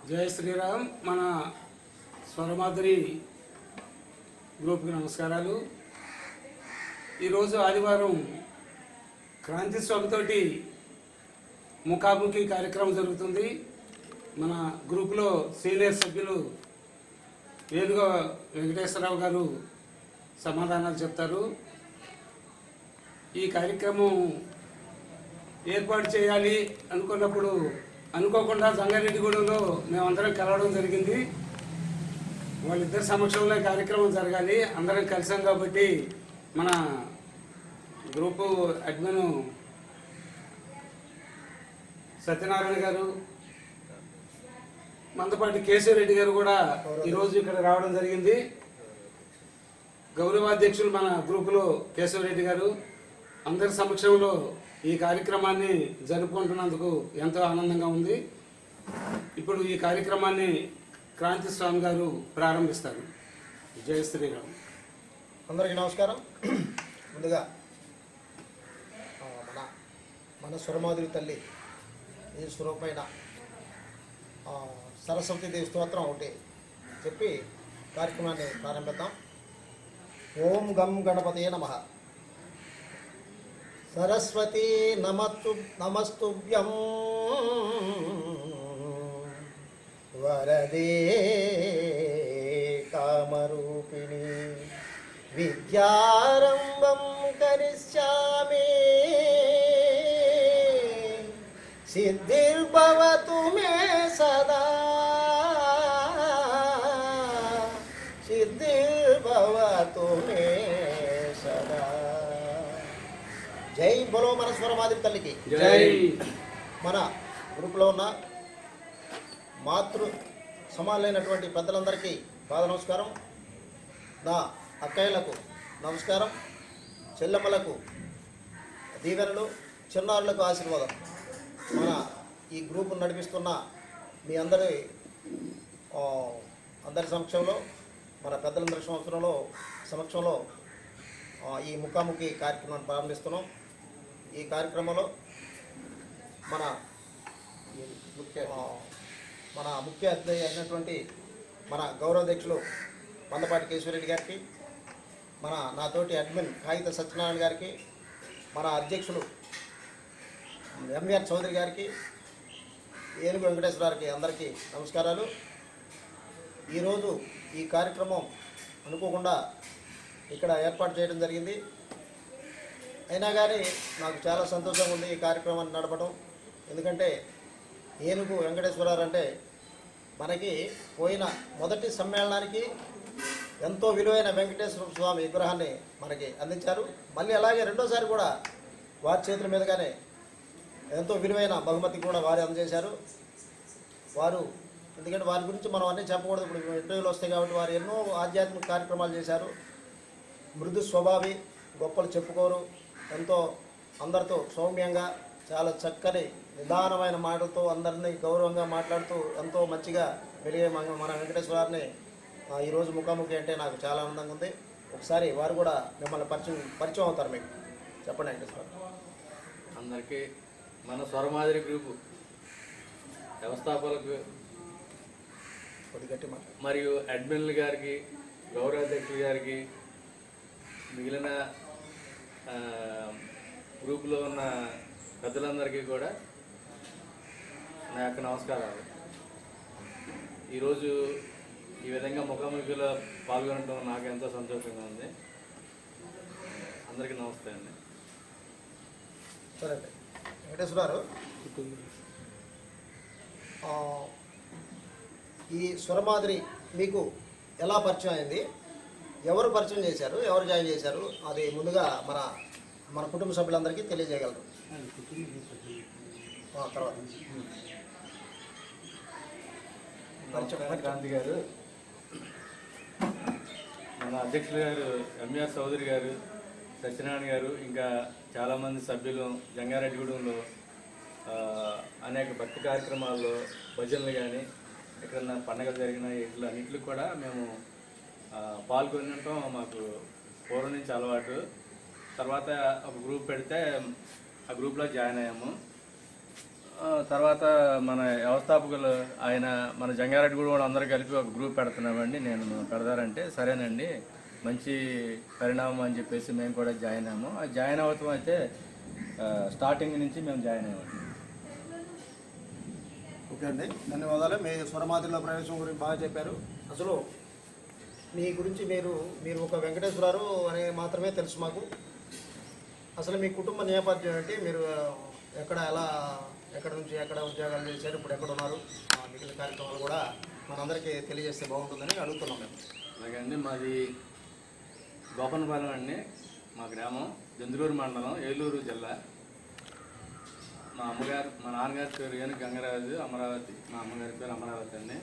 జై శ్రీరామ్. మన స్వరమాధురి గ్రూప్కి నమస్కారాలు. ఈరోజు ఆదివారం క్రాంతి స్వామితోటి ముఖాముఖి కార్యక్రమం జరుగుతుంది. మన గ్రూపులో సీనియర్ సభ్యులు వేణుగా వెంకటేశ్వరరావు గారు సమాధానాలు చెప్తారు. ఈ కార్యక్రమం ఏర్పాటు చేయాలి అనుకున్నప్పుడు అనుకోకుండా జంగారెడ్డిగూడెంలో మేమందరం కలవడం జరిగింది. వాళ్ళిద్దరి సమక్షంలో కార్యక్రమం జరగాలి, అందరం కలిసాం కాబట్టి మన గ్రూపు అడ్మిన్ సత్యనారాయణ గారు, మందపాటి కేశవరెడ్డి గారు కూడా ఈరోజు ఇక్కడ రావడం జరిగింది. గౌరవాధ్యక్షులు మన గ్రూపులో కేశవరెడ్డి గారు, అందరి సమక్షంలో ఈ కార్యక్రమాన్ని జరుపుకుంటున్నందుకు ఎంతో ఆనందంగా ఉంది. ఇప్పుడు ఈ కార్యక్రమాన్ని క్రాంతి స్వామి గారు ప్రారంభిస్తారు. జై శ్రీరామ్. అందరికీ నమస్కారం. ముందుగా మన స్వరమాధురి తల్లి ఈ స్వరూపమైన సరస్వతి దేవి స్తోత్రం ఒకటి చెప్పి కార్యక్రమాన్ని ప్రారంభిద్దాం. ఓం గం గణపతే నమః. సరస్వతీ నమస్తుభ్యం వరదే కామరూపిణి విద్యారంభం కరిష్యామి సిద్ధిర్భవతు మే సదా సిద్ధిర్భవతు మే సదా. జై బలో మన స్వరమాధురి తల్లికి జై. మన గ్రూపులో ఉన్న మాతృ సమానులైనటువంటి పెద్దలందరికీ పాద నమస్కారం. నా అక్కయ్యలకు నమస్కారం, చెల్లెమ్మలకు దీవెనలు, చిన్నారులకు ఆశీర్వాదం. మన ఈ గ్రూపు నడిపిస్తున్న మీ అందరి సమక్షంలో, మన పెద్దలందరి సమక్షంలో ఈ ముఖాముఖి కార్యక్రమాన్ని ప్రారంభిస్తున్నాం. ఈ కార్యక్రమంలో మన ముఖ్య అతిథి అయినటువంటి మన గౌరవాధ్యక్షులు మందపాటి కేశవరెడ్డి గారికి, నాతోటి అడ్మిన్ కాగిత సత్యనారాయణ గారికి, మన అధ్యక్షులు ఎంఆర్ చౌదరి గారికి, ఏనుగు వెంకటేశ్వరారికి అందరికీ నమస్కారాలు. ఈరోజు ఈ కార్యక్రమం అనుకోకుండా ఇక్కడ ఏర్పాటు చేయడం జరిగింది. అయినా కానీ నాకు చాలా సంతోషంగా ఉంది ఈ కార్యక్రమాన్ని నడపడం. ఎందుకంటే ఏనుగు వెంకటేశ్వరరావు అంటే మనకి పోయిన మొదటి సమ్మేళనానికి ఎంతో విలువైన వెంకటేశ్వర స్వామి విగ్రహాన్ని మనకి అందించారు. మళ్ళీ అలాగే రెండోసారి కూడా వారి చేతుల మీదుగానే ఎంతో విలువైన బహుమతి కూడా వారు అందజేశారు. ఎందుకంటే వారి గురించి మనం అన్నీ చెప్పకూడదు, ఇప్పుడు ఇంటర్వ్యూలు వస్తాయి కాబట్టి. వారు ఎన్నో ఆధ్యాత్మిక కార్యక్రమాలు చేశారు. మృదు స్వభావి, గొప్పలు చెప్పుకోరు, ఎంతో అందరితో సౌమ్యంగా, చాలా చక్కని నిదానమైన మాటలతో అందరినీ గౌరవంగా మాట్లాడుతూ ఎంతో మంచిగా వెలిగే మన వెంకటేశ్వరాన్ని ఈరోజు ముఖాముఖి అంటే నాకు చాలా ఆనందంగా ఉంది. ఒకసారి వారు కూడా మిమ్మల్ని పరిచయం అవుతారు. మీకు చెప్పండి వెంకటేశ్వర. అందరికీ మన స్వరమాధురి గ్రూపు వ్యవస్థాపకులకు మరియు అడ్మిన్ల గారికి, గౌరవాధ్యక్షుల గారికి, మిగిలిన గ్రూపులో ఉన్న పెద్దలందరికీ కూడా నా యొక్క నమస్కారాలు. ఈరోజు ఈ విధంగా ముఖాముఖిలో పాల్గొనడం నాకు ఎంతో సంతోషంగా ఉంది. అందరికీ నమస్తే అండి. సరే అండి వెంకటేశ్వరరావు, ఈ స్వరమాధురి మీకు ఎలా పరిచయం అయింది? ఎవరు పరిచయం చేశారు? ఎవరు జాయిన్ చేశారు? అది ముందుగా మన కుటుంబ సభ్యులందరికీ తెలియజేయగలరు. తర్వాత క్రాంతి గారు, మన అధ్యక్షులు గారు ఎంఆర్ చౌదరి గారు, సత్యనారాయణ గారు, ఇంకా చాలామంది సభ్యులు జంగారెడ్డిగూడెంలో అనేక భక్తి కార్యక్రమాల్లో, భజనలు కానీ, ఎక్కడన్నా పండగలు జరిగిన ఇట్లా అన్నింటికి కూడా మేము పాల్గొనటం మాకు పూర్వం నుంచి అలవాటు. తర్వాత ఒక గ్రూప్ పెడితే ఆ గ్రూప్లో జాయిన్ అయ్యాము. తర్వాత మన వ్యవస్థాపకులు ఆయన మన జంగారెడ్డిగూడెం కూడా అందరూ కలిపి ఒక గ్రూప్ పెడుతున్నామండి, నేను పెడతారంటే సరేనండి మంచి పరిణామం అని చెప్పేసి మేము కూడా జాయిన్ అయ్యాము. ఆ జాయిన్ అవుతాం అయితే స్టార్టింగ్ నుంచి మేము జాయిన్ అయ్యామండి. ఓకే అండి, ధన్యవాదాలు. మీ స్వరమాదిలో ప్రవేశం గురించి బాగా చెప్పారు. అసలు మీ గురించి మీరు ఒక వెంకటేశ్వరారు అని మాత్రమే తెలుసు మాకు. అసలు మీ కుటుంబ నేపథ్యం ఏంటి, మీరు ఎక్కడ నుంచి ఎక్కడ ఉద్యోగాలు చేశారు, ఇప్పుడు ఎక్కడ ఉన్నారు, మిగిలిన కార్యక్రమాలు కూడా మనందరికీ తెలియజేస్తే బాగుంటుందని అడుగుతున్నాం మేము. అలాగండి, మాది గోపనపాలెం అండి, మా గ్రామం దెందులూరు మండలం, ఏలూరు జిల్లా. మా నాన్నగారి పేరు ఏనుగు గంగరాజు, అమరావతి. మా అమ్మగారి పేరు అమరావతి అండి.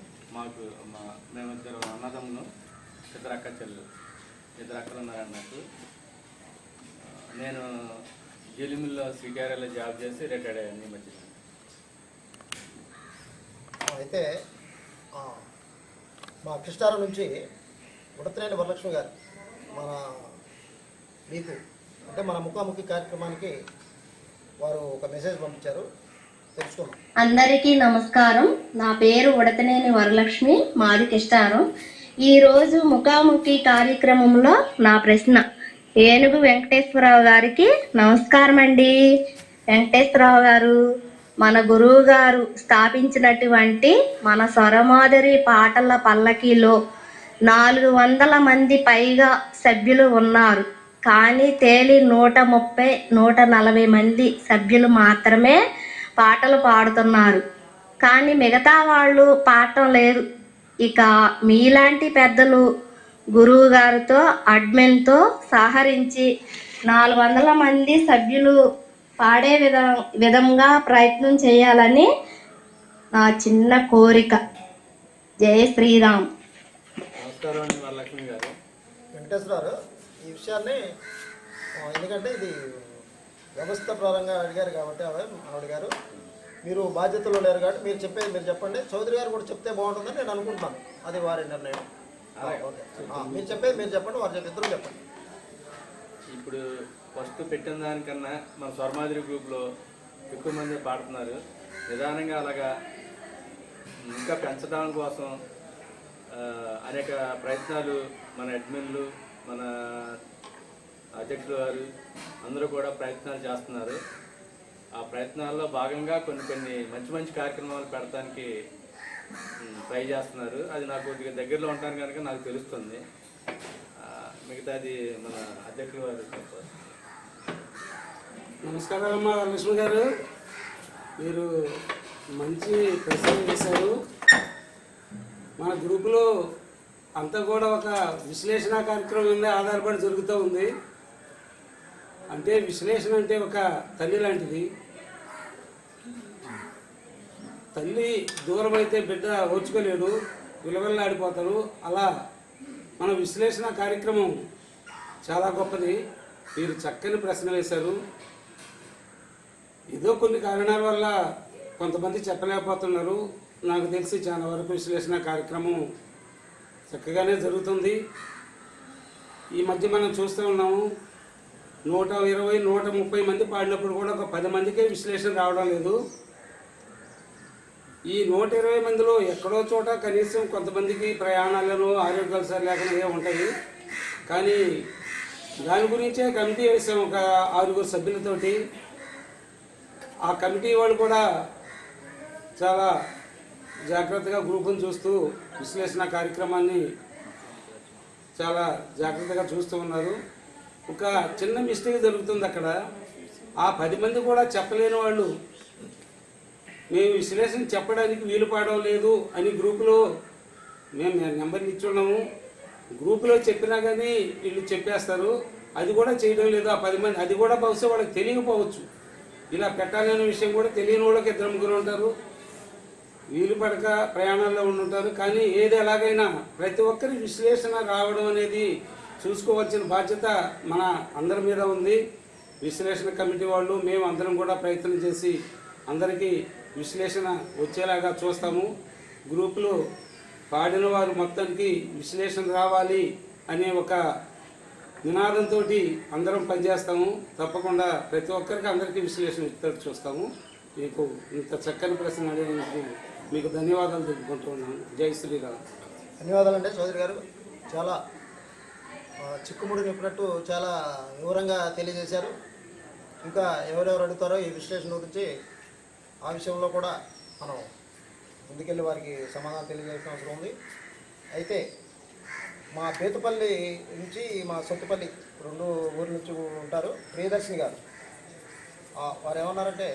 మేమిద్దరు అన్నదమ్ములు, ఇద్దరు అక్క చెల్లెలు, ఇద్దరు అక్కలు ఉన్నారండి నాకు. నేను జెలిమిల్లో శ్రీకార్యాలో జాబ్ చేసి రిటైర్డ్ అయ్యాను ఈ మధ్య. అయితే మా కృష్ణారం నుంచి ఉడతనేని వరలక్ష్మి గారు మన ముఖాముఖి కార్యక్రమానికి వారు ఒక మెసేజ్ పంపించారు, తెలుసుకున్నాం. అందరికీ నమస్కారం. నా పేరు ఉడతనేని వరలక్ష్మి, మాది కిష్టారం. ఈరోజు ముఖాముఖి కార్యక్రమంలో నా ప్రశ్న ఏనుగు వెంకటేశ్వరరావు గారికి నమస్కారం అండి. వెంకటేశ్వరరావు గారు, మన గురువు గారు స్థాపించినటువంటి మన స్వరమాధురి పాటల పల్లకీలో 400 మంది పైగా సభ్యులు ఉన్నారు. కానీ తేలి 130, 140 మంది సభ్యులు మాత్రమే పాటలు పాడుతున్నారు. కానీ మిగతా వాళ్ళు పాడటం లేదు. ఇక మీలాంటి పెద్దలు గురువు గారితో అడ్మిన్తో సహకరించి 400 మంది సభ్యులు పాడే విధంగా ప్రయత్నం చేయాలని నా చిన్న కోరిక. జై శ్రీరామ్. నమస్కారం అండి వరలక్ష్మి గారు. వెంకటేశ్వరరావు, ఈ విషయాన్ని ఎందుకంటే ఇది వ్యవస్థ పరంగా అడిగారు కాబట్టి ఆవిడ గారు, మీరు బాధ్యతలో లేరు కాబట్టి మీరు చెప్పండి. చౌదరి గారు కూడా చెప్తే బాగుంటుందని నేను అనుకుంటున్నాను, అది వారి నిర్ణయం. ఓకే, మీరు చెప్పండి, వారు ఇద్దరు చెప్పండి. ఇప్పుడు ఫస్ట్ పెట్టిన దానికన్నా మన స్వర్మాదిరి గ్రూప్లో ఎక్కువ మంది పాడుతున్నారు. నిదానంగా అలాగా ఇంకా పెంచడం కోసం అనేక ప్రయత్నాలు మన అడ్మిన్లు, మన అధ్యక్షులు వారు అందరూ కూడా ప్రయత్నాలు చేస్తున్నారు. ఆ ప్రయత్నాల్లో భాగంగా కొన్ని మంచి కార్యక్రమాలు పెడటానికి ట్రై చేస్తున్నారు. అది నాకు కొద్దిగా దగ్గరలో ఉంటాను కనుక నాకు తెలుస్తుంది. మిగతాది మన అధ్యక్షులు వారు చెప్పారు. నమస్కారం అమ్మా లక్ష్మి గారు, మీరు మంచి ప్రశ్న చేశారు. మన గ్రూపులో అంతా కూడా ఒక విశ్లేషణ కార్యక్రమం మీద ఆధారపడి జరుగుతూ ఉంది. అంటే విశ్లేషణ అంటే ఒక తల్లి లాంటిది. తల్లి దూరం అయితే బిడ్డ ఓర్చుకోలేడు, విలువల్లాడిపోతారు. అలా మన విశ్లేషణ కార్యక్రమం చాలా గొప్పది. మీరు చక్కని ప్రశ్న వేశారు. ఏదో కొన్ని కారణాల వల్ల కొంతమంది చెప్పలేకపోతున్నారు. నాకు తెలిసి చాలా వరకు విశ్లేషణ కార్యక్రమం చక్కగానే జరుగుతుంది. ఈ మధ్య మనం చూస్తూ ఉన్నాము, 120, 130 మంది పాడినప్పుడు కూడా ఒక 10 మందికే విశ్లేషణ రావడం లేదు. ఈ 120 మందిలో ఎక్కడో చోట కనీసం కొంతమందికి ప్రయాణాలను ఆరోగ్యాలు సరిలేకుండా ఉంటాయి. కానీ దాని గురించే కమిటీ వేసాం ఒక 6 సభ్యులతోటి. ఆ కమిటీ వాళ్ళు కూడా చాలా జాగ్రత్తగా గ్రూపును చూస్తూ విశ్లేషణ కార్యక్రమాన్ని చాలా జాగ్రత్తగా చూస్తూ ఉన్నారు. ఒక చిన్న మిస్టేక్ జరుగుతుంది అక్కడ. ఆ 10 మంది కూడా చెప్పలేని వాళ్ళు మేము విశ్లేషణ చెప్పడానికి వీలు పడడం లేదు అని గ్రూపులో మేము నెంబర్ని ఇచ్చున్నాము. గ్రూపులో చెప్పినా కానీ వీళ్ళు చెప్పేస్తారు. అది కూడా చేయడం లేదు ఆ 10 మంది. అది కూడా బహుశా వాళ్ళకి తెలియకపోవచ్చు. ఇలా పెట్టాలనే విషయం కూడా తెలియని వాళ్ళకి 2-3 ఉంటారు. వీలు పడక ప్రయాణాల్లో ఉండుంటారు. కానీ ఏది ఎలాగైనా ప్రతి ఒక్కరి విశ్లేషణ రావడం అనేది చూసుకోవాల్సిన బాధ్యత మన అందరి మీద ఉంది. విశ్లేషణ కమిటీ వాళ్ళు మేము అందరం కూడా ప్రయత్నం చేసి అందరికీ విశ్లేషణ వచ్చేలాగా చూస్తాము. గ్రూపులో పాడిన వారు మొత్తానికి విశ్లేషణ రావాలి అనే ఒక నినాదంతో అందరం పనిచేస్తాము. తప్పకుండా ప్రతి ఒక్కరికి అందరికీ విశ్లేషణ ఇచ్చేటట్టు చూస్తాము. మీకు ఇంత చక్కని ప్రశ్న అడిగినందుకు మీకు ధన్యవాదాలు తెలుపుకుంటున్నాను. జై శ్రీరామ్. ధన్యవాదాలండి చౌదరి గారు. చాలా చిక్కుముడి నింపినట్టు చాలా వివరంగా తెలియజేశారు. ఇంకా ఎవరెవరు అడుగుతారో ఈ విశ్లేషణ గురించి ఆ విషయంలో కూడా మనం ముందుకెళ్ళి వారికి సమాధానం తెలియజేయాల్సిన అవసరం ఉంది. అయితే మా బేతుపల్లి నుంచి మా సొత్తుపల్లి 2 ఊర్ల నుంచి ఉంటారు ప్రియదర్శిని గారు. వారు ఏమన్నారంటే,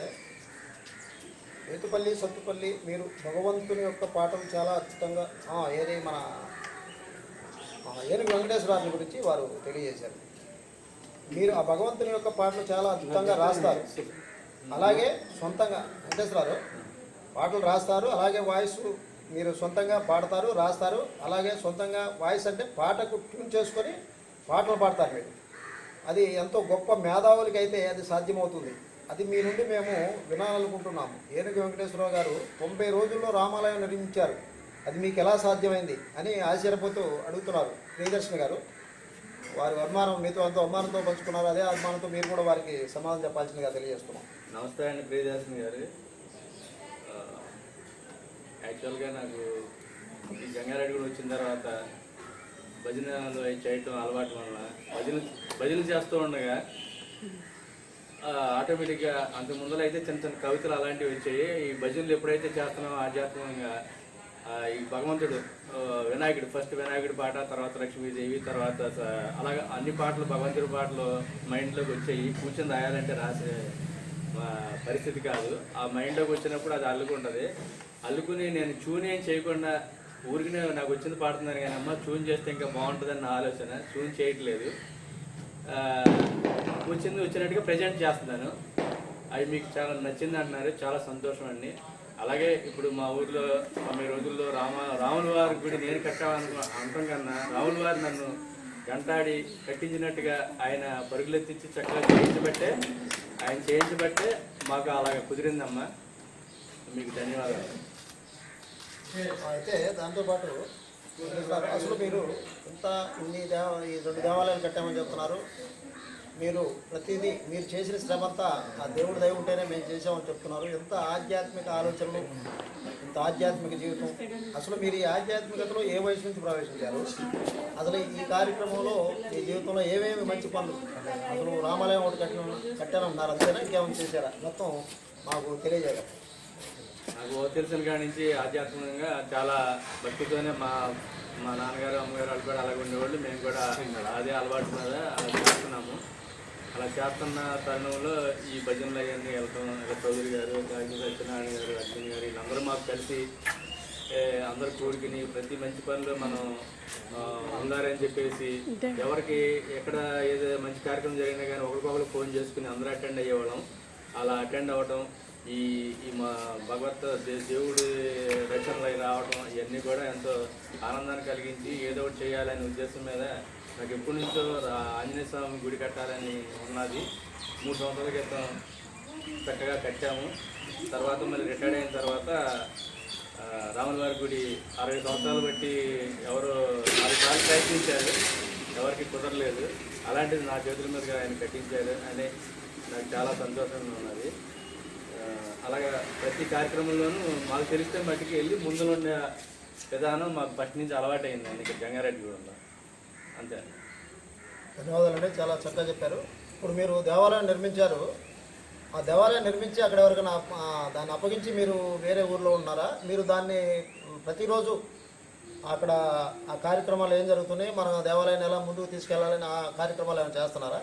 బేతుపల్లి సొత్తుపల్లి మీరు భగవంతుని యొక్క పాటలు చాలా అద్భుతంగా ఏది మన ఏనుగు వెంకటేశ్వరరావు గురించి వారు తెలియజేశారు. మీరు ఆ భగవంతుని యొక్క పాటలు చాలా అద్భుతంగా రాస్తారు, అలాగే సొంతంగా వెంకటేశ్వరరావు పాటలు రాస్తారు, అలాగే వాయిస్ మీరు సొంతంగా పాడతారు, రాస్తారు, అలాగే సొంతంగా వాయిస్ అంటే పాటకు ట్యూన్ చేసుకొని పాటలు పాడతారు మీరు. అది ఎంతో గొప్ప మేధావులకి అయితే అది సాధ్యమవుతుంది. అది మీ నుండి మేము వినాలనుకుంటున్నాము. ఏనుగు వెంకటేశ్వరరావు గారు 90 రోజుల్లో రామాలయం నిర్మించారు, అది మీకు ఎలా సాధ్యమైంది అని ఆశ్చర్యపోతూ అడుగుతున్నారు ప్రియదర్శిని గారు. వారి అభిమానం మీతో అంత అభిమానంతో పంచుకున్నారు, అదే అభిమానంతో మీరు కూడా వారికి సమాధానం చెప్పాల్సిందిగా తెలియజేస్తున్నాం. నమస్తే అండి ప్రియదర్శిని గారు. యాక్చువల్గా నాకు ఈ జంగారెడ్డి కూడా వచ్చిన తర్వాత భజనలు చేయటం అలవాటు వల్ల భజనలు చేస్తూ ఉండగా ఆటోమేటిక్గా అంత ముందర అయితే చిన్న చిన్న కవితలు అలాంటివి వచ్చాయి. ఈ భజనలు ఎప్పుడైతే చేస్తున్నామో ఆధ్యాత్మికంగా ఈ భగవంతుడు వినాయకుడు, ఫస్ట్ వినాయకుడి పాట, తర్వాత లక్ష్మీదేవి, తర్వాత అలాగా అన్ని పాటలు భగవంతుడి పాటలు మైండ్లోకి వచ్చాయి. కూర్చొని రాయాలంటే రాసే పరిస్థితి కాదు. ఆ మైండ్లోకి వచ్చినప్పుడు అది అల్లుకుంటుంది. అల్లుకుని నేను ట్యూన్ ఏం చేయకుండా ఊరికి నాకు వచ్చింది పాడుతున్నాను కానీ అమ్మ ట్యూన్ చేస్తే ఇంకా బాగుంటుందని నా ఆలోచన. ట్యూన్ చేయట్లేదు, వచ్చినట్టుగా ప్రజెంట్ చేస్తున్నాను. అవి మీకు చాలా నచ్చింది అంటున్నారు, చాలా సంతోషం అండి. అలాగే ఇప్పుడు మా ఊర్లో 90 రోజుల్లో రాముల వారి గుడి నేను అంటాం కన్నా రాముల వారు నన్ను గంటాడి కట్టించినట్టుగా ఆయన పరుగులెత్తించి చక్కగా చేయించబట్టే మాకు అలాగ కుదిరిందమ్మా. మీకు ధన్యవాదాలు. అయితే దాంతోపాటు అసలు మీరు ఇంత ఈ 2 దేవాలయాలు కట్టామని చెప్తున్నారు. మీరు ప్రతిదీ మీరు చేసిన శ్రమంతా ఆ దేవుడి దయ ఉంటేనే మేము చేసామని చెప్తున్నారు. ఎంత ఆధ్యాత్మిక ఆలోచనలు, ఇంత ఆధ్యాత్మిక జీవితం. అసలు మీరు ఈ ఆధ్యాత్మికతలో ఏ వయసు నుంచి ప్రవేశించారు? అసలు ఈ కార్యక్రమంలో మీ జీవితంలో ఏమేమి మంచి పనులు, అసలు రామాలయం ఒకటి కట్టారన్నారు, అంతేనా ఇంకేమైనా చేశారా? మొత్తం మాకు తెలియజేయాలి. నాకు తెలిసిన కాడి నుంచి ఆధ్యాత్మికంగా చాలా భక్తితోనే మా నాన్నగారు అమ్మగారు వాళ్ళు కూడా అలాగే ఉండేవాళ్ళు. మేము కూడా అదే అలవాటు మీద అలా చేస్తున్నాము. అలా చేస్తున్న తరుణంలో ఈ భజనలు అవన్నీ వెళ్తాం. చౌదరి గారు, సత్యనారాయణ గారు, అశ్విని గారు వీళ్ళందరూ మాకు కలిసి అందరు కూడికిని ప్రతి మంచి పనిలో మనం ఉండాలని చెప్పేసి ఎవరికి ఎక్కడ ఏదో మంచి కార్యక్రమం జరిగినా కానీ ఒకరికొకరు ఫోన్ చేసుకుని అందరూ అటెండ్ అయ్యేవాళ్ళం. అలా అటెండ్ అవ్వడం, ఈ మా భగవత్ దేవుడి రచనలు అవి రావడం ఇవన్నీ కూడా ఎంతో ఆనందాన్ని కలిగించి ఏదో ఒకటి చేయాలనే ఉద్దేశం మీద నాకు ఎప్పటి నుంచో ఆంజనేయ స్వామి గుడి కట్టాలని ఉన్నది. 3 సంవత్సరాల క్రితం చక్కగా కట్టాము. తర్వాత మళ్ళీ రిటైర్డ్ అయిన తర్వాత రాముల వారి గుడి 60 సంవత్సరాలు బట్టి ఎవరు 6 సార్లు ప్రయత్నించారు, ఎవరికి కుదరలేదు. అలాంటిది నా చేతుల మీదుగా ఆయన కట్టించారు అని నాకు చాలా సంతోషంగా ఉన్నది. అలాగా ప్రతి కార్యక్రమంలోనూ మాకు తెలిస్తే మట్టికి వెళ్ళి ముందులో ఉండే విధానం మాకు ఫస్ట్ నుంచి అలవాటైందండి ఇక్కడ జంగారెడ్డిగూడెంలో. అంతే. ధన్యవాదాలండి, చాలా చక్కగా చెప్పారు. ఇప్పుడు మీరు దేవాలయం నిర్మించారు, ఆ దేవాలయం నిర్మించి అక్కడ ఎవరికైనా దాన్ని అప్పగించి మీరు వేరే ఊర్లో ఉన్నారా? మీరు దాన్ని ప్రతిరోజు అక్కడ ఆ కార్యక్రమాలు ఏం జరుగుతున్నాయి, మన దేవాలయాన్ని ఎలా ముందుకు తీసుకెళ్లాలని ఆ కార్యక్రమాలు ఏమైనా చేస్తున్నారా?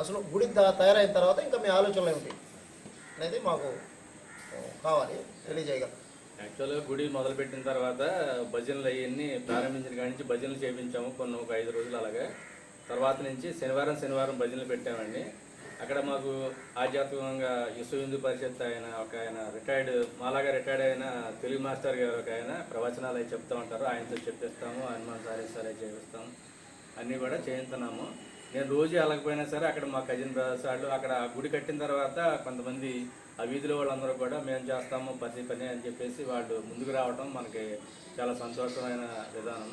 అసలు గుడి తయారైన తర్వాత ఇంకా మీ ఆలోచనలు ఏమిటి అనేది మాకు కావాలి, తెలియజేయగలరు. యాక్చువల్గా గుడి మొదలుపెట్టిన తర్వాత భజనలు అవన్నీ ప్రారంభించిన కాడి నుంచి భజనలు చేయించాము ఒక 5 రోజులు. అలాగే తర్వాత నుంచి శనివారం భజనలు పెట్టామండి. అక్కడ మాకు ఆధ్యాత్మికంగా విశ్వ హిందూ పరిషత్ ఆయన మాలాగా రిటైర్డ్ అయిన తెలుగు మాస్టర్ గారు ఒక ఆయన ప్రవచనాలు అవి చెప్తూ ఉంటారు. ఆయనతో చెప్పిస్తాము, హనుమాన్ సారీ చేపిస్తాము, అన్నీ కూడా చేయించున్నాము. నేను రోజు వెళ్ళకపోయినా సరే అక్కడ మా కజిన్ బ్రదర్స్ వాళ్ళు అక్కడ గుడి కట్టిన తర్వాత కొంతమంది ఆ వీధిలో వాళ్ళందరూ కూడా మేము చేస్తాము పని అని చెప్పేసి వాళ్ళు ముందుకు రావడం మనకి చాలా సంతోషమైన విధానం.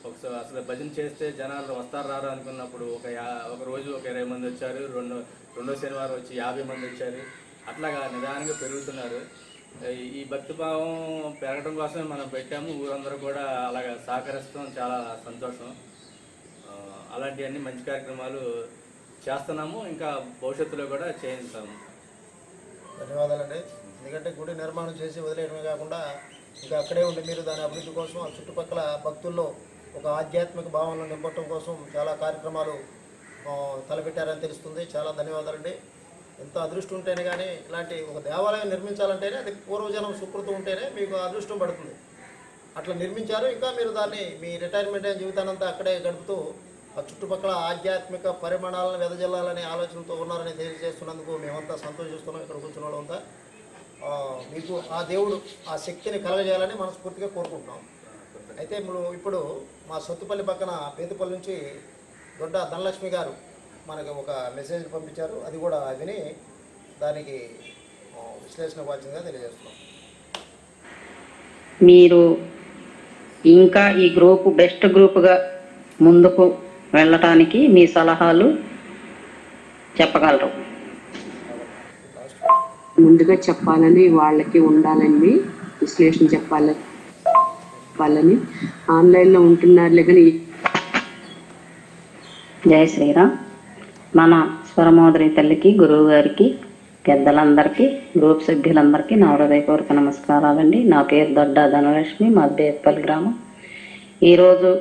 ఒకసారి అసలు భజన చేస్తే జనాలు వస్తారు రారు అనుకున్నప్పుడు ఒక రోజు ఒక 20 మంది వచ్చారు, రెండో శనివారం వచ్చి 50 మంది వచ్చారు. అట్లాగా నిదానంగా పెరుగుతున్నారు. ఈ భక్తి భావం పెరగడం కోసమే మనం పెట్టాము. ఊరందరూ కూడా అలాగా సహకరిస్తాం, చాలా సంతోషం. అలాంటివన్నీ మంచి కార్యక్రమాలు చేస్తున్నాము, ఇంకా భవిష్యత్తులో కూడా చేయిస్తాము. ధన్యవాదాలండి. ఎందుకంటే గుడి నిర్మాణం చేసి వదిలేయడమే కాకుండా ఇంకా అక్కడే ఉండి మీరు దాని అభివృద్ధి కోసం ఆ చుట్టుపక్కల భక్తుల్లో ఒక ఆధ్యాత్మిక భావనను నింపటం కోసం చాలా కార్యక్రమాలు తలపెట్టారని తెలుస్తుంది. చాలా ధన్యవాదాలండి. ఎంత అదృష్టం ఉంటేనే కానీ ఇలాంటి ఒక దేవాలయం నిర్మించాలంటేనే అది పూర్వజనం సుకృతం ఉంటేనే మీకు అదృష్టం పడుతుంది. అట్లా నిర్మించారు. ఇంకా మీరు దాన్ని మీ రిటైర్మెంట్ అయిన జీవితానంతా అక్కడే గడుపుతూ ఆ చుట్టుపక్కల ఆధ్యాత్మిక పరిమాణాలను వెదజల్లాలనే ఆలోచనతో ఉన్నారని తెలియజేస్తున్నందుకు మేమంతా సంతోషిస్తున్నాం. ఇక్కడ కూర్చున్న వాళ్ళంతా మీకు ఆ దేవుడు ఆ శక్తిని కలగజేయాలని మనస్ఫూర్తిగా కోరుకుంటున్నాం. అయితే ఇప్పుడు మా సొత్తుపల్లి పక్కన పేతుపల్లి నుంచి దొడ్డ ధనలక్ష్మి గారు మనకు ఒక మెసేజ్ పంపించారు. అది కూడా విని దానికి విశ్లేషణ ఇవ్వాల్సిందిగా తెలియజేస్తున్నాం. మీరు ఇంకా ఈ గ్రూపు బెస్ట్ గ్రూప్గా ముందుకు వెళ్ళటానికి మీ సలహాలు చెప్పగలరు? ముందుగా చెప్పాలని వాళ్ళకి ఉండాలండి, విశ్లేషణ చెప్పాలని ఆన్లైన్లో ఉంటున్నారులే కానీ. జై శ్రీరామ్. మన స్వరమోదరి తల్లికి, గురువు గారికి, పెద్దలందరికీ, గ్రూప్ సభ్యులందరికీ నా హృదయపూర్వక నమస్కారాలండి. నా పేరు దొడ్డ ధనలక్ష్మి, మాది బేత్పల్లి గ్రామం. ఈరోజు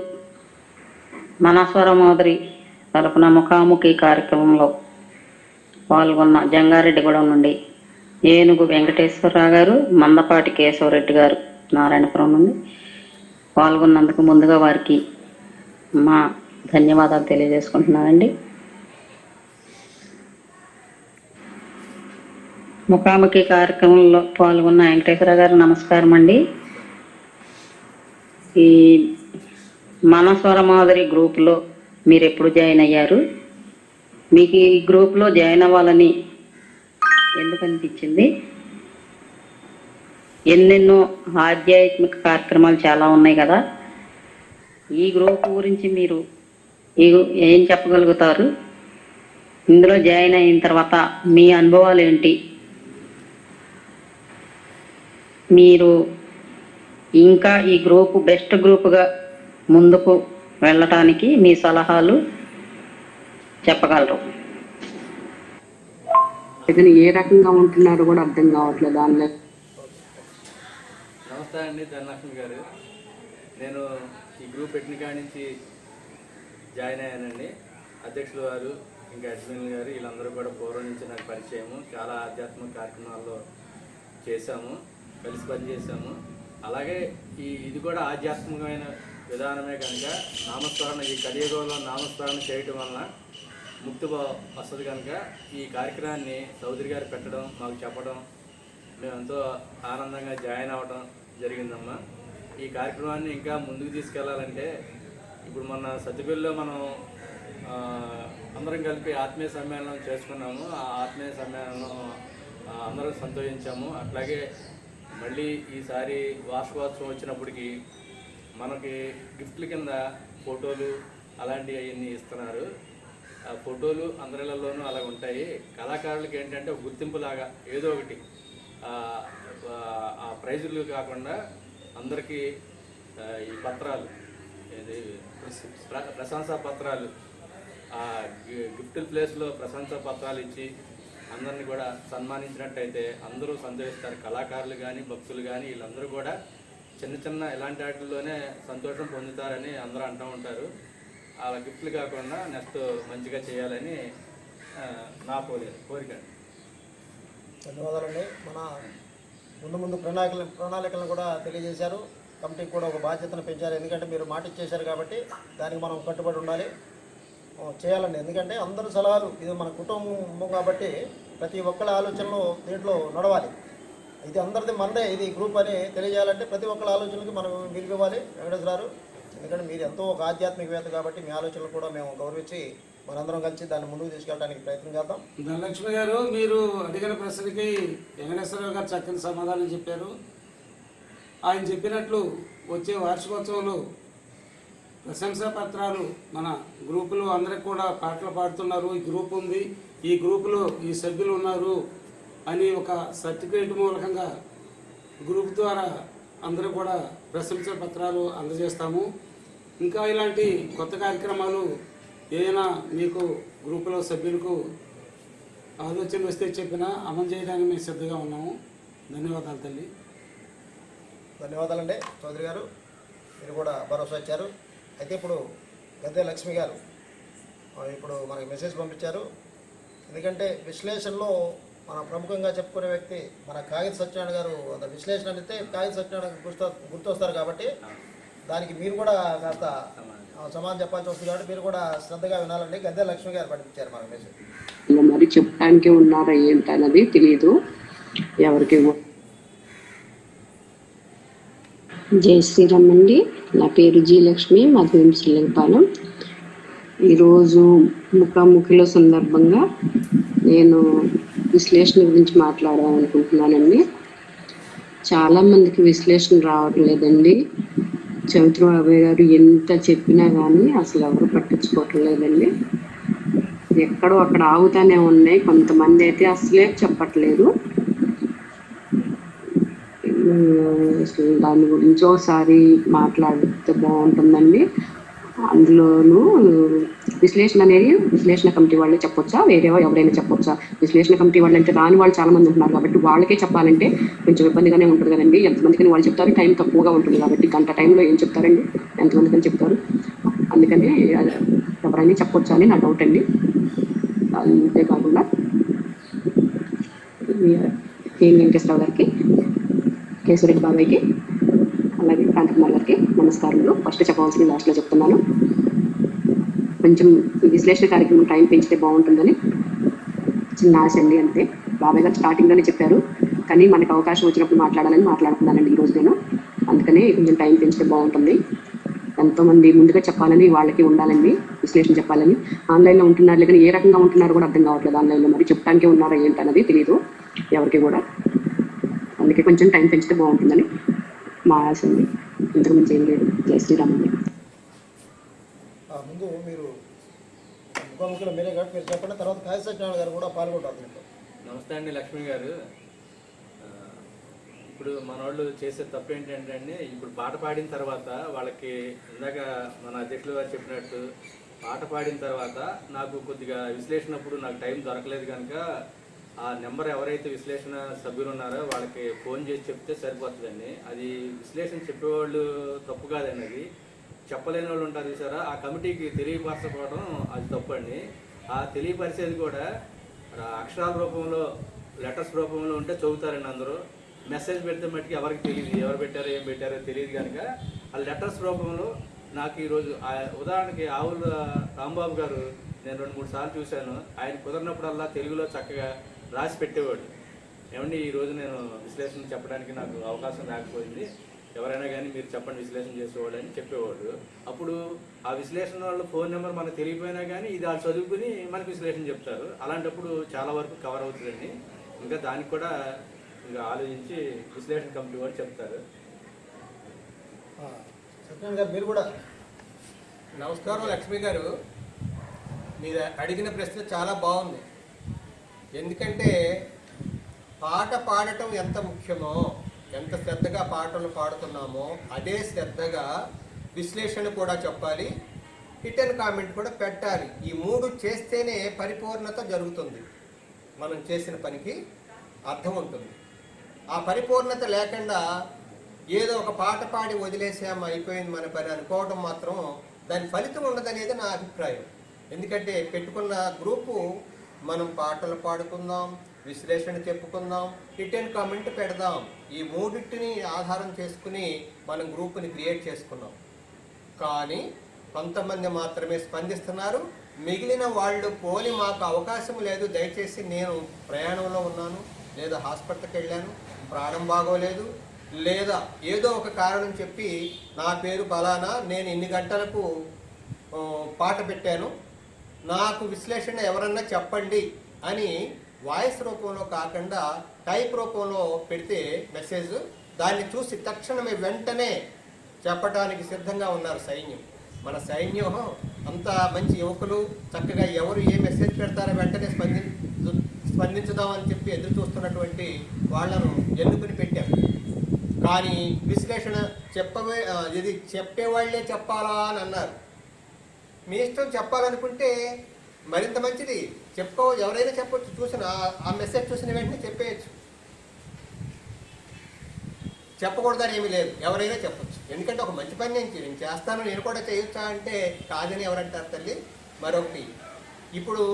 మన స్వరమోదరి తరపున ముఖాముఖి కార్యక్రమంలో పాల్గొన్న జంగారెడ్డిగూడెం నుండి ఏనుగు వెంకటేశ్వరరావు గారు, మందపాటి కేశవరెడ్డి గారు నారాయణపురం నుండి పాల్గొన్నందుకు ముందుగా వారికి మా ధన్యవాదాలు తెలియజేసుకుంటున్నానండి. ముఖాముఖి కార్యక్రమంలో పాల్గొన్న వెంకటేశ్వర గారు నమస్కారం అండి. ఈ మన స్వరమాదిరి గ్రూపులో మీరు ఎప్పుడు జాయిన్ అయ్యారు? మీకు ఈ గ్రూప్లో జాయిన్ అవ్వాలని ఎందుకు అనిపించింది? ఎన్నెన్నో ఆధ్యాత్మిక కార్యక్రమాలు చాలా ఉన్నాయి కదా, ఈ గ్రూప్ గురించి మీరు ఏం చెప్పగలుగుతారు? ఇందులో జాయిన్ అయిన తర్వాత మీ అనుభవాలు ఏంటి? మీరు ఇంకా ఈ గ్రూపు బెస్ట్ గ్రూపుగా ముందుకు వెళ్ళటానికి మీ సలహాలు చెప్పగలరు? కానీ ఏ రకంగా ఉంటున్నారో కూడా అర్థం కావట్లేదు దానిలో. నమస్తే అండి ధనలక్ష్మి గారు. నేను ఈ గ్రూప్ పెట్టిన కాడి నుంచి జాయిన్ అయ్యానండి. అధ్యక్షులు వారు, ఇంకా అడ్మిన్ గారు, వీళ్ళందరూ కూడా పూర్వం నుంచి నాకు పరిచయము. చాలా ఆధ్యాత్మిక కార్యక్రమాల్లో చేశాము, కలిసి పనిచేసాము. అలాగే ఇది కూడా ఆధ్యాత్మికమైన విధానమే కనుక నామస్మరణ, ఈ కలియుగంలో నామస్మరణ చేయటం వలన ముక్తి వస్తుంది కనుక ఈ కార్యక్రమాన్ని చౌదరి గారు పెట్టడం, మాకు చెప్పడం, మేము ఎంతో ఆనందంగా జాయిన్ అవ్వడం జరిగిందమ్మా. ఈ కార్యక్రమాన్ని ఇంకా ముందుకు తీసుకెళ్లాలంటే ఇప్పుడు మన సత్యపల్లిలో మనం అందరం కలిపి ఆత్మీయ సమ్మేళనం చేసుకున్నాము. ఆ ఆత్మీయ సమ్మేళనం అందరం సంతోషించాము. అట్లాగే మళ్ళీ ఈసారి వార్షికోత్సవం వచ్చినప్పటికీ మనకి గిఫ్ట్ల కింద ఫోటోలు అలాంటివి అవన్నీ ఇస్తున్నారు. ఆ ఫోటోలు అందరిలోనూ అలాగ ఉంటాయి. కళాకారులకి ఏంటంటే ఒక గుర్తింపులాగా ఏదో ఒకటి ఆ ప్రైజులు కాకుండా అందరికీ ఈ పత్రాలు, ఇది ప్రశంసా పత్రాలు, ఆ గిఫ్ట్ ప్లేస్లో ప్రశంసా పత్రాలు ఇచ్చి అందరినీ కూడా సన్మానించినట్టయితే అందరూ సంతోషిస్తారు. కళాకారులు కానీ, భక్తులు కానీ, వీళ్ళందరూ కూడా చిన్న చిన్న ఇలాంటి వాటిల్లోనే సంతోషం పొందుతారని అందరూ అంటూ ఉంటారు. అలా గిఫ్ట్లు కాకుండా నెక్స్ట్ మంచిగా చేయాలని నా కోరిక. ధన్యవాదాలండి. మన ముందు ప్రణాళికలను కూడా తెలియజేశారు. కమిటీకి కూడా ఒక బాధ్యతను పెంచారు. ఎందుకంటే మీరు మాట ఇచ్చేశారు కాబట్టి దానికి మనం కట్టుబడి ఉండాలి, చేయాలండి. ఎందుకంటే అందరూ సలహాలు, ఇది మన కుటుంబం కాబట్టి ప్రతి ఒక్కరి ఆలోచనలు దీంట్లో నడవాలి. ఇది అందరిది మనదే ఇది గ్రూప్ అని తెలియజేయాలంటే ప్రతి ఒక్కరి ఆలోచనలకి మనం విలువివ్వాలి వెంకటేశ్వరారు. ఎందుకంటే మీరు ఎంతో ఒక ఆధ్యాత్మికవేత్త కాబట్టి మీ ఆలోచనలు కూడా మేము గౌరవించి మనందరం కలిసి దాన్ని ముందుకు తీసుకెళ్ళడానికి ప్రయత్నం చేద్దాం. ధనలక్ష్మి గారు, మీరు అడిగిన ప్రశ్నకి వెంకటేశ్వరరావు గారు చక్కని సమాధానం చెప్పారు. ఆయన చెప్పినట్లు వచ్చే వార్షికోత్సవంలో ప్రశంసా పత్రాలు మన గ్రూపులో అందరికి కూడా పాటలు పాడుతున్నారు. ఈ గ్రూప్ ఉంది, ఈ గ్రూపులో ఈ సభ్యులు ఉన్నారు, అని ఒక సర్టిఫికేట్ మూలకంగా గ్రూప్ ద్వారా అందరూ కూడా ప్రశంసా పత్రాలు అందజేస్తాము. ఇంకా ఇలాంటి కొత్త కార్యక్రమాలు ఏదైనా మీకు గ్రూపులో సభ్యులకు ఆలోచన వస్తే చెప్పినా అమలు చేయడానికి మేము సిద్ధంగా ఉన్నాము. ధన్యవాదాలు తల్లి. ధన్యవాదాలండి చౌదరి గారు, మీరు కూడా భరోసా ఇచ్చారు. అయితే ఇప్పుడు గద్దె లక్ష్మి గారు ఇప్పుడు మనకి మెసేజ్ పంపించారు. ఎందుకంటే విశ్లేషణలో మన ప్రముఖంగా చెప్పుకునే వ్యక్తి మన కాగిత సత్యనారాయణ గారు. విశ్లేషణ అంటే కాగిత సత్యనారాయణ గుర్తొస్తారు కాబట్టి దానికి మీరు కూడా కాస్త సమాధానం చెప్పాల్సి వస్తుంది కాబట్టి మీరు కూడా శ్రద్ధగా వినాలండి. గద్దె లక్ష్మి గారు పంపించారు మనకు మెసేజ్. ఇలా మరి చెప్పడానికి ఉన్నారా ఏంటన్నది తెలియదు ఎవరికి. జై శ్రీరామ్ అండి. నా పేరు జి లక్ష్మి, మాది శ్రీలంకపాలెం. ఈరోజు ముఖాముఖిలో సందర్భంగా నేను విశ్లేషణ గురించి మాట్లాడదాం అనుకుంటున్నానండి. చాలామందికి విశ్లేషణ రావట్లేదండి. చవిత్ర బాబాయ్ గారు ఎంత చెప్పినా కానీ అసలు ఎవరు పట్టించుకోవటం లేదండి. ఎక్కడో అక్కడ ఆగుతానే ఉన్నాయి. కొంతమంది అయితే అసలే చెప్పట్లేదు. అసలు దాని గురించి ఒకసారి మాట్లాడితే బాగుంటుందండి. అందులోనూ విశ్లేషణ అనేది విశ్లేషణ కమిటీ వాళ్ళే చెప్పొచ్చా, వేరే ఎవరైనా చెప్పొచ్చా? విశ్లేషణ కమిటీ వాళ్ళు అంటే రాని వాళ్ళు చాలా మంది ఉంటున్నారు కాబట్టి వాళ్ళకే చెప్పాలంటే కొంచెం ఇబ్బందిగానే ఉంటుంది కదండి. ఎంతమందికని వాళ్ళు చెప్తారు, టైం తక్కువగా ఉంటుంది కాబట్టి గంట టైంలో ఏం చెప్తారండి, ఎంతమందికని చెప్తారు. అందుకని ఎవరైనా చెప్పొచ్చా అని నా డౌట్ అండి. అంతేకాకుండా ఏం వెంకటేశ్వరరావు గారికి, కేశవరెడ్డి బాబాయ్కి, అలాగే కాంతికుమార్ గారికి నమస్కారములు. ఫస్ట్ చెప్పవలసింది లాస్ట్లో చెప్తున్నాను. కొంచెం ఈ విశ్లేషణ కార్యక్రమం టైం పెంచితే బాగుంటుందని చిన్న ఆశ అండి, అంతే. బాబాయ్ గారు స్టార్టింగ్లోనే చెప్పారు, కానీ మనకు అవకాశం వచ్చినప్పుడు మాట్లాడాలని మాట్లాడుతున్నానండి ఈరోజు నేను. అందుకనే కొంచెం టైం పెంచితే బాగుంటుంది. ఎంతోమంది ముందుగా చెప్పాలని వాళ్ళకి ఉండాలండి, విశ్లేషణ చెప్పాలని. ఆన్లైన్లో ఉంటున్నారు కానీ ఏ రకంగా ఉంటున్నారో కూడా అర్థం కావట్లేదు ఆన్లైన్లో. మరి చెప్పడానికి ఉన్నారా ఏంటన్నది తెలియదు ఎవరికి కూడా. అందుకే కొంచెం టైం పెంచితే బాగుంటుందని మా ఆశ అండి. ఇంతకు మించి ఏం లేదు. జై శ్రీరామ్ అండి. ముందు మీరు ముఖాముఖిలో మీరే కాబట్టి మీరు చెప్పండి, తర్వాత కాగిత సత్యనారాయణ గారు కూడా పాల్గొంటారు దీంట్లో. నమస్తే అండి లక్ష్మి గారు. ఇప్పుడు మన వాళ్ళు చేసే తప్పు ఏంటంటే అండి, ఇప్పుడు పాట పాడిన తర్వాత వాళ్ళకి ఇందాక మన అధ్యక్షులు గారు చెప్పినట్టు పాట పాడిన తర్వాత నాకు కొద్దిగా విశ్లేషణప్పుడు నాకు టైం దొరకలేదు కనుక ఆ నెంబర్ ఎవరైతే విశ్లేషణ సభ్యులు ఉన్నారో వాళ్ళకి ఫోన్ చేసి చెప్తే సరిపోతుందండి. అది విశ్లేషణ చెప్పేవాళ్ళు తప్పు కాదండి, అది చెప్పలేని వాళ్ళు ఉంటారు చూసారా, ఆ కమిటీకి తెలియపరచకపోవడం అది తప్పు అండి. ఆ తెలియపరిచేది కూడా అక్షరాల రూపంలో, లెటర్స్ రూపంలో ఉంటే చదువుతారండి అందరూ. మెసేజ్ పెడితే మట్టుకు ఎవరికి తెలియదు, ఎవరు పెట్టారో ఏం పెట్టారో తెలియదు కనుక ఆ లెటర్స్ రూపంలో నాకు ఈరోజు ఉదాహరణకి ఆవుల రాంబాబు గారు నేను 2-3 సార్లు చూశాను. ఆయన కుదరినప్పుడల్లా తెలుగులో చక్కగా రాసి పెట్టేవాడు. ఏమండి ఈరోజు నేను విశ్లేషణ చెప్పడానికి నాకు అవకాశం లేకపోయింది, ఎవరైనా కానీ మీరు చెప్పండి విశ్లేషణ చేసేవాళ్ళు అని చెప్పేవాడు. అప్పుడు ఆ విశ్లేషణ వాళ్ళ ఫోన్ నెంబర్ మనకు తెలియపోయినా కానీ ఇది వాళ్ళు చదువుకుని మనకు విశ్లేషణ చెప్తారు. అలాంటప్పుడు చాలా వరకు కవర్ అవుతుందండి. ఇంకా దానికి కూడా ఇంకా ఆలోచించి విశ్లేషణ కమిటీ వాళ్ళు చెప్తారు. సత్యనారాయణ గారు మీరు కూడా. నమస్కారం లక్ష్మి గారు, మీరు అడిగిన ప్రశ్న చాలా బాగుంది. ఎందుకంటే పాట పాడటం ఎంత ముఖ్యమో, ఎంత శ్రద్ధగా పాటలు పాడుతున్నామో అదే శ్రద్ధగా విశ్లేషణ కూడా చెప్పాలి, రిటర్న్ కామెంట్ కూడా పెట్టాలి. ఈ 3 చేస్తేనే పరిపూర్ణత జరుగుతుంది, మనం చేసిన పనికి అర్థం ఉంటుంది. ఆ పరిపూర్ణత లేకుండా ఏదో ఒక పాట పాడి వదిలేసాము అయిపోయింది మన పని అనుకోవడం మాత్రం దాని ఫలితం ఉండదనేది నా అభిప్రాయం. ఎందుకంటే పెట్టుకున్న గ్రూపు మనం పాటలు పాడుకుందాం, విశ్లేషణ చెప్పుకుందాం, రిటర్న్ కామెంట్ పెడదాం, ఈ 3టిని ఆధారం చేసుకుని మనం గ్రూపుని క్రియేట్ చేసుకున్నాం. కానీ కొంతమంది మాత్రమే స్పందిస్తున్నారు. మిగిలిన వాళ్ళు పోని మాకు అవకాశం లేదు, దయచేసి నేను ప్రయాణంలో ఉన్నాను, లేదా హాస్పిటల్కి వెళ్ళాను, ప్రాణం బాగోలేదు, లేదా ఏదో ఒక కారణం చెప్పి నా పేరు ఫలానా, నేను ఇన్ని గంటలకు పాట పెట్టాను, నాకు విశ్లేషణ ఎవరన్నా చెప్పండి అని వాయిస్ రూపంలో కాకుండా టైప్ రూపంలో పెడితే మెసేజ్, దాన్ని చూసి తక్షణమే వెంటనే చెప్పడానికి సిద్ధంగా ఉన్నారు సైన్యం. మన సైన్యం అంత మంచి యువకులు, చక్కగా ఎవరు ఏ మెసేజ్ పెడతారో వెంటనే స్పందించుదామని చెప్పి ఎదురు చూస్తున్నటువంటి వాళ్ళను ఎన్నుకుని పెట్టాం. కానీ విశ్లేషణ ఇది చెప్పేవాళ్లే చెప్పాలా అని అన్నారు. మీ ఇష్టం, చెప్పాలనుకుంటే మరింత మంచిది, ఎవరైనా చెప్పొచ్చు. చూసిన ఆ మెసేజ్ చూసిన వెంటనే చెప్పేయచ్చు, చెప్పకూడదని ఏమీ లేదు, ఎవరైనా చెప్పొచ్చు. ఎందుకంటే ఒక మంచి పని నేను చేస్తాను, నేను కూడా చేయొచ్చా అంటే కాదని ఎవరంటారు తల్లి. మరొకటి, ఇప్పుడు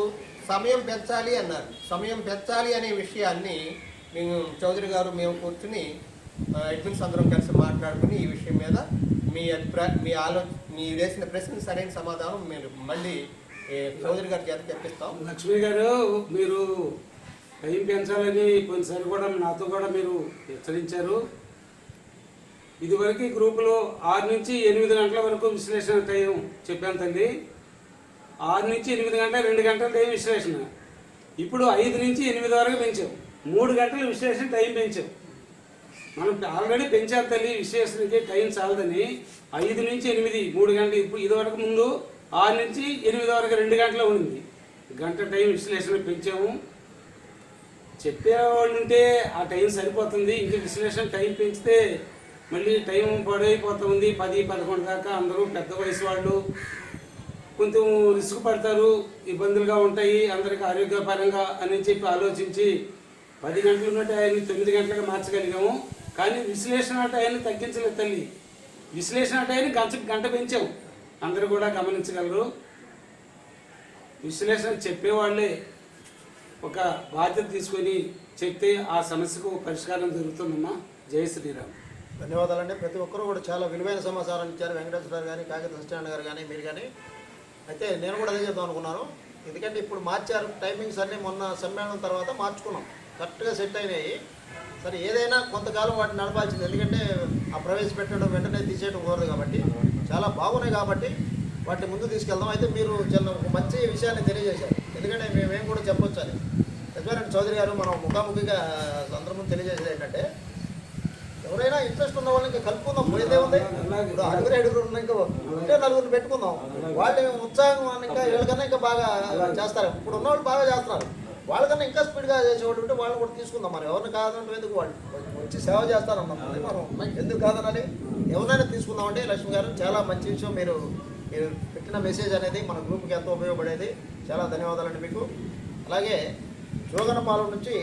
సమయం పెంచాలి అన్నారు. సమయం పెంచాలి అనే విషయాన్ని మేము చౌదరి గారు మేము కూర్చుని అడ్మిన్స్ అందరం కలిసి మాట్లాడుకుని ఈ విషయం మీద మీ వేసిన ప్రశ్న సరైన సమాధానం మీరు మళ్ళీ చౌదరి గారి చేత తెప్పిస్తాం. లక్ష్మి గారు, మీరు టైం పెంచాలని కొన్నిసార్లు కూడా నాతో కూడా మీరు హెచ్చరించారు. ఇదివరకు గ్రూపులో 6 నుంచి 8 గంటల వరకు విశ్లేషణ టైం చెప్పాను తల్లి. 6 నుంచి 8 గంటల 2 గంటల టైం విశ్లేషణ. ఇప్పుడు 5 నుంచి 8 వరకు పెంచాం, 3 గంటల విశ్లేషణ టైం పెంచాం. మనం ఆల్రెడీ పెంచారు తల్లి, విశ్లేషణకి టైం చాలదని. 5 నుంచి 8 3 గంటలు. ఇప్పుడు ఇదివరకు ముందు 6 నుంచి 8 వరకు 2 గంటలు ఉంది. గంట టైం విశ్లేషణ పెంచాము. చెప్పేవాళ్ళు ఉంటే ఆ టైం సరిపోతుంది. ఇంక విశ్లేషణ టైం పెంచితే మళ్ళీ టైం పొడైపోతుంది. 10, 11 దాకా అందరూ పెద్ద వయసు వాళ్ళు కొంచెం రిస్క్ పడతారు, ఇబ్బందులుగా ఉంటాయి అందరికి ఆరోగ్యపరంగా అని చెప్పి ఆలోచించి 10 గంటలు ఉన్న టైంని 9 గంటలుగా మార్చగలిగాము. కానీ విశ్లేషణ టైంని తగ్గించలేదు తల్లి. విశ్లేషణ టైంని గంట పెంచాము, అందరూ కూడా గమనించగలరు. విశ్లేషణ చెప్పేవాళ్ళే ఒక బాధ్యత తీసుకొని చెప్తే ఆ సమస్యకు పరిష్కారం జరుగుతుందమ్మా. జై శ్రీరామ్. ధన్యవాదాలండి. ప్రతి ఒక్కరూ కూడా చాలా విలువైన సమాచారం ఇచ్చారు. వెంకటేశ్వర గారు కానీ, కాగిత సత్యనారాయణ గారు కానీ, మీరు కానీ. అయితే నేను కూడా అదే చెప్దాం అనుకున్నాను. ఎందుకంటే ఇప్పుడు మార్చారు టైమింగ్స్ అన్నీ, మొన్న సమ్మేళనం తర్వాత మార్చుకున్నాం, కరెక్ట్గా సెట్ అయినాయి. సరే, ఏదైనా కొంతకాలం వాటిని నడపాల్సింది. ఎందుకంటే ఆ ప్రవేశపెట్టడం వెంటనే తీసేయడం కుదరదు కాబట్టి చాలా బాగున్నాయి కాబట్టి వాటిని ముందు తీసుకెళ్దాం. అయితే మీరు చాలా ఒక మంచి విషయాన్ని తెలియజేశారు. ఎందుకంటే మేమేం కూడా చెప్పొచ్చు అని. యశ్వరండి చౌదరి గారు, మనం ముఖాముఖిగా అందరి ముందు తెలియజేసేది ఏంటంటే, ఎవరైనా ఇంట్రెస్ట్ ఉన్న వాళ్ళని ఇంకా కలుపుకుందాం, పోయేదే ఉంది. ఇప్పుడు 6 ఉన్న ఇంకా ఉంటే 4 పెట్టుకుందాం. వాళ్ళు ఉత్సాహం ఇంకా వీళ్ళకన్నా ఇంకా బాగా చేస్తారు. ఇప్పుడు ఉన్నవాళ్ళు బాగా చేస్తున్నారు, వాళ్ళకన్నా ఇంకా స్పీడ్గా చేసేవాళ్ళు ఉంటే వాళ్ళని కూడా తీసుకుందాం. మనం ఎవరిని కాదంటే ఎందుకు, వాళ్ళు వచ్చి సేవ చేస్తారన్నాం, మనం ఎందుకు కాదనాలి? ఎవరైనా తీసుకుందామంటే. లక్ష్మి గారు, చాలా మంచి విషయం. మీరు పెట్టిన మెసేజ్ అనేది మన గ్రూప్కి ఎంతో ఉపయోగపడేది. చాలా ధన్యవాదాలండి మీకు. అలాగే జోగనపాలెం నుంచి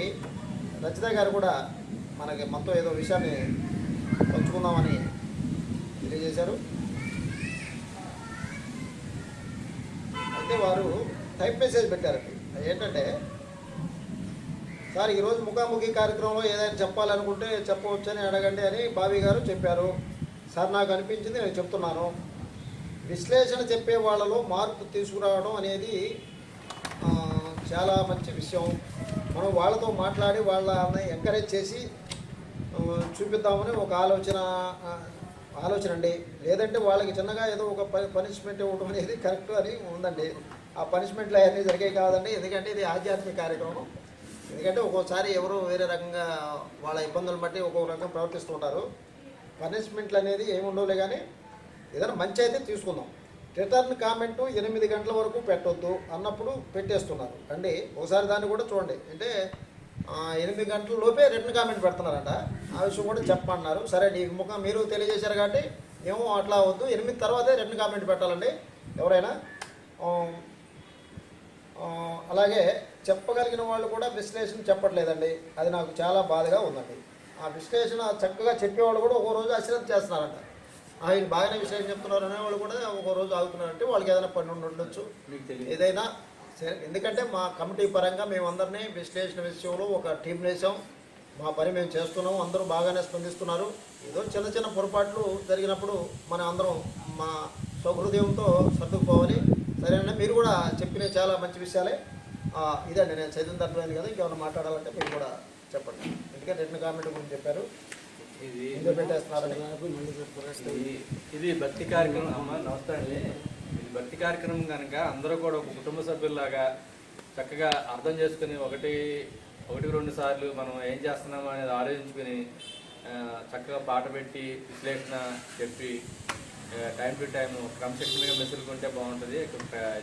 రచిత గారు కూడా మనతో ఏదో విషయాన్ని పంచుకుందామని తెలియజేశారు. అయితే వారు టైప్ మెసేజ్ పెట్టారండి. ఏంటంటే, సార్ ఈరోజు ముఖాముఖి కార్యక్రమంలో ఏదైనా చెప్పాలనుకుంటే చెప్పవచ్చని అడగండి అని బాబీ గారు చెప్పారు. సార్, నాకు అనిపించింది, నేను చెప్తున్నాను. విశ్లేషణ చెప్పే వాళ్ళలో మార్పు తీసుకురావడం అనేది చాలా మంచి విషయం. మనం వాళ్ళతో మాట్లాడి వాళ్ళని ఎంకరేజ్ చేసి చూపిద్దామని ఒక ఆలోచన అండి. లేదంటే వాళ్ళకి చిన్నగా ఏదో ఒక పనిష్మెంట్ ఇవ్వడం అనేది కరెక్ట్ అని ఉందండి. ఆ పనిష్మెంట్లు అవన్నీ జరిగాయి కాదండి. ఎందుకంటే ఇది ఆధ్యాత్మిక కార్యక్రమం. ఎందుకంటే ఒక్కోసారి ఎవరు వేరే రకంగా వాళ్ళ ఇబ్బందులు బట్టి ఒక్కొక్క రకంగా ప్రవర్తిస్తుంటారు. పనిష్మెంట్లు అనేది ఏమి ఉండవులే, కానీ ఏదైనా మంచి అయితే తీసుకుందాం. రిటర్న్ కామెంట్ 8 గంటల వరకు పెట్టొద్దు అన్నప్పుడు పెట్టేస్తున్నారు అండి. ఒకసారి దాన్ని కూడా చూడండి. అంటే 8 గంటల లోపే రిటర్న్ కామెంట్ పెడుతున్నారంట. ఆ విషయం కూడా చెప్పమన్నారు. సరే, నీ ముఖం మీరు తెలియజేశారు కాబట్టి ఏమో అట్లా వద్దు, 8 తర్వాతే రిటర్న్ కామెంట్ పెట్టాలండి ఎవరైనా. అలాగే చెప్పగలిగిన వాళ్ళు కూడా విశ్లేషణ చెప్పట్లేదండి. అది నాకు చాలా బాధగా ఉందండి. ఆ విశ్లేషణ చక్కగా చెప్పేవాళ్ళు కూడా ఒక్కో రోజు అశ్రద్ధ చేస్తున్నారంట. ఆయన బాగానే విశ్లేషణ చెప్తున్నారు అనేవాళ్ళు కూడా ఒక్కో రోజు ఆగుతున్నారంటే వాళ్ళకి ఏదైనా పని ఉండొచ్చు, ఏదైనా సరే. ఎందుకంటే మా కమిటీ పరంగా మేమందరినీ విశ్లేషణ విషయంలో ఒక టీం వేసాం. మా పని మేము చేస్తున్నాం, అందరూ బాగానే స్పందిస్తున్నారు. ఏదో చిన్న చిన్న పొరపాట్లు జరిగినప్పుడు మనం అందరం మా స్వహృదయంతో సర్దుకుపోవాలి. సరేనా? మీరు కూడా చెప్పిన చాలా మంచి విషయాలే. ఇదండి, నేను చదివిన అర్థమైంది కదా. ఇంకేమైనా మాట్లాడాలంటే మీరు కూడా చెప్పండి. ఎందుకంటే రిటర్న్ కామెంట్ గురించి చెప్పారు, ఇది భక్తి కార్యక్రమం. అమ్మ నమస్తే అండి. ఇది భక్తి కార్యక్రమం కనుక అందరూ కూడా ఒక కుటుంబ సభ్యుల్లాగా చక్కగా అర్థం చేసుకుని ఒకటి 2 సార్లు మనం ఏం చేస్తున్నాము అనేది ఆలోచించుకుని చక్కగా పాట పెట్టి విశ్లేషణ చెప్పి టైం టు టైం క్రమశిక్షణగా మెసులుకుంటే బాగుంటుంది.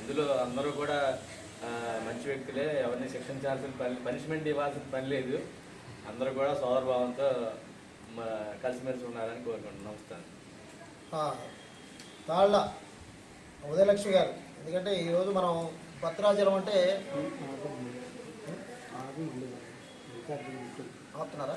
ఇందులో అందరూ కూడా మంచి వ్యక్తులే, ఎవరిని శిక్షించాల్సిన పనిష్మెంట్ ఇవ్వాల్సిన పని లేదు. అందరూ కూడా సోదరభావంతో కలిసిమెలిసి ఉన్నారని కోరుకుంటున్నాను. నమస్కారం. తాళ్ళ ఉదయలక్ష్మి గారు, ఎందుకంటే ఈరోజు మనం భద్రాచలం అంటే ఆపుతున్నారా?